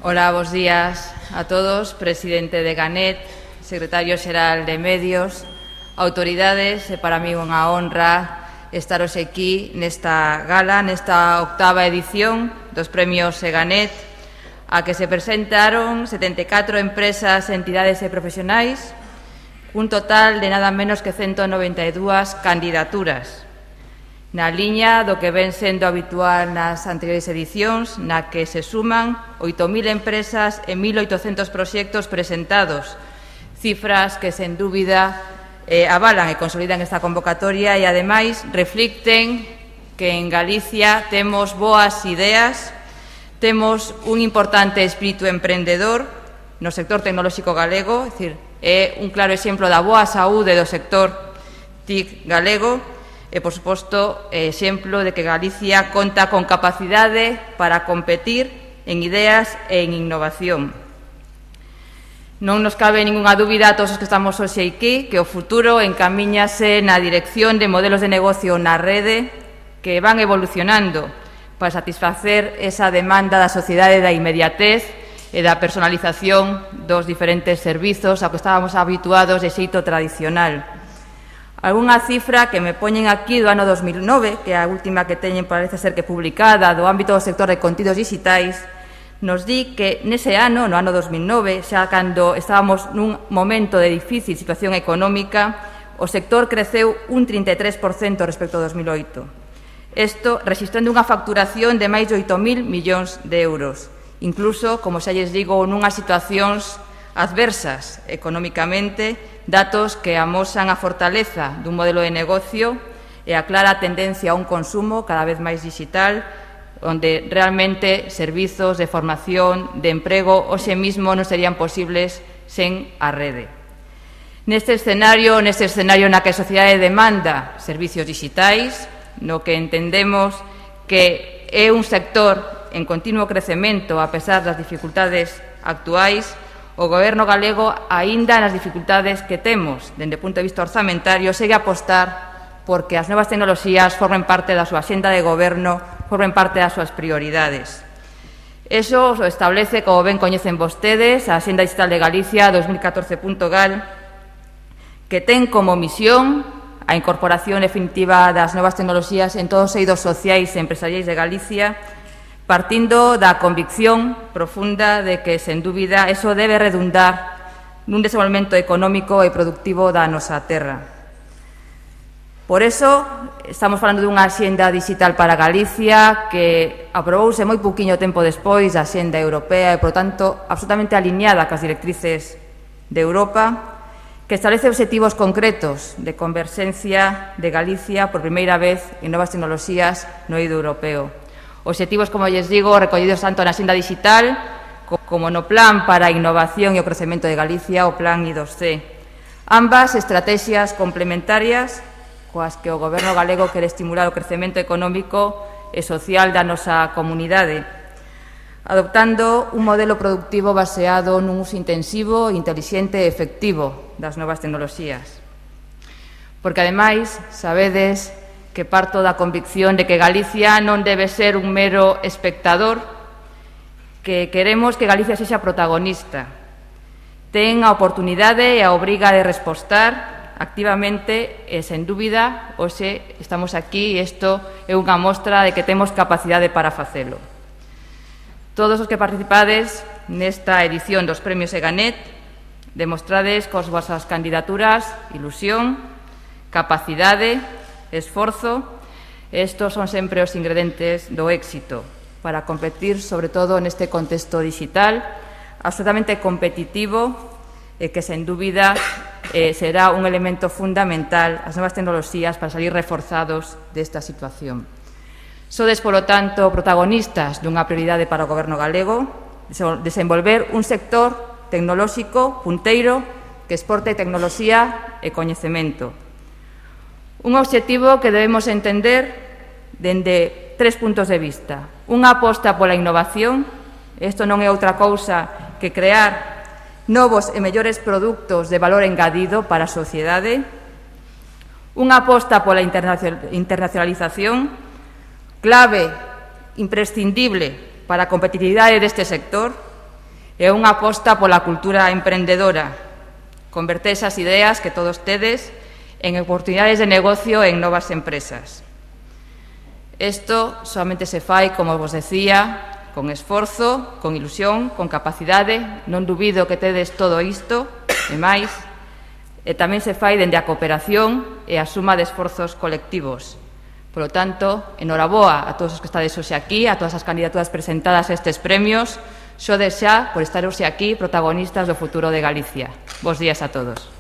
Hola, bos días a todos, presidente de Ganet, secretario xeral de Medios, autoridades, é para mí unha honra estaros aquí nesta gala, nesta octava edición dos premios Ganet, a que se presentaron 74 empresas, entidades e profesionais, un total de nada menos que 192 candidaturas. Na liña do que ven sendo habitual nas anteriores edicións, na que se suman 8.000 empresas e 1.800 proxectos presentados, cifras que, sen dúbida, avalan e consolidan esta convocatoria e, ademais, reflicten que en Galicia temos boas ideas, temos un importante espírito emprendedor no sector tecnolóxico galego, é dicir, é un claro exemplo da boa saúde do sector TIC galego, e, por suposto, exemplo de que Galicia conta con capacidade para competir en ideas e en innovación. Non nos cabe ningunha dúbida a todos os que estamos hoxe aquí que o futuro encamíñase na dirección de modelos de negocio na rede que van evolucionando para satisfacer esa demanda da sociedade da inmediatez e da personalización dos diferentes servizos ao que estábamos habituados de xeito tradicional. Algúnha cifra que me poñen aquí do ano 2009, que é a última que teñen, parece ser que publicada, do ámbito do sector de contidos digitais, nos di que nese ano, no ano 2009, xa cando estábamos nun momento de difícil situación económica, o sector creceu un 33% respecto ao 2008. Isto rexistrando unha facturación de máis de 8.000 millóns de euros, incluso, como xa lles digo, nunhas situacións adversas económicamente, datos que amosan a fortaleza dun modelo de negocio e a clara tendencia a un consumo cada vez máis digital, onde realmente servizos de formación, de emprego, hoxe mismo non serían posibles sen a rede. Neste escenario na que a sociedade demanda servizos digitais, no que entendemos que é un sector en continuo crecemento a pesar das dificultades actuais, o Goberno galego, aínda nas dificultades que temos dende o punto de vista orzamentario, segue a apostar porque as novas tecnoloxías formen parte da súa axenda de goberno, formen parte das súas prioridades. Eso o establece, como ben coñecen vostedes, a Axenda Digital de Galicia 2014.gal, que ten como misión a incorporación definitiva das novas tecnoloxías en todos os eidos sociais e empresariais de Galicia, partindo da convicción profunda de que, sen dúbida, eso debe redundar nun desenvolvemento económico e productivo da nosa terra. Por eso, estamos falando dunha axenda digital para Galicia que aprobouse moi pouquiño tempo despois da axenda europea e, por tanto, absolutamente alineada cas directrices de Europa, que establece obxectivos concretos de converxencia de Galicia por primeira vez en novas tecnoloxías no eido europeo. Obxectivos, como lles digo, recollidos tanto na Axenda Digital como no Plan para a Innovación e o Crecemento de Galicia, o Plan I2C. Ambas estrategias complementarias coas que o Goberno galego quere estimular o crecemento económico e social da nosa comunidade, adoptando un modelo productivo baseado nun uso intensivo, intelixente e efectivo das novas tecnoloxías. Porque, ademais, sabedes que parto da convicción de que Galicia non debe ser un mero espectador, que queremos que Galicia sexa protagonista, ten a oportunidade e a obriga de respostar activamente e, sen dúbida, hoxe estamos aquí e isto é unha mostra de que temos capacidade para facelo. Todos os que participades nesta edición dos premios Ganet demostrades cos vosas candidaturas ilusión, capacidade, esforzo. Estos son sempre os ingredientes do éxito para competir, sobre todo neste contexto digital absolutamente competitivo e que, sen dúbida, será un elemento fundamental as novas tecnoloxías para salir reforzados desta situación. Sodes, polo tanto, protagonistas dunha prioridade para o Goberno galego, desenvolver un sector tecnolóxico punteiro que exporte tecnoloxía e coñecemento. Un obxectivo que debemos entender dende tres puntos de vista. Unha aposta pola innovación, isto non é outra cousa que crear novos e mellores produtos de valor engadido para a sociedade. Unha aposta pola internacionalización, clave, imprescindible para a competitividade deste sector, É unha aposta pola cultura emprendedora, converter esas ideas que todos tedes en oportunidades de negocio en novas empresas. Isto solamente se fai, como vos decía, con esforzo, con ilusión, con capacidade. Non dubido que tedes todo isto e máis. E tamén se fai dende a cooperación e a suma de esforzos colectivos. Por lo tanto, enhoraboa a todos os que estades hoxe aquí, a todas as candidaturas presentadas a estes premios. Xo desea por estar hoxe aquí protagonistas do futuro de Galicia. Bos días a todos.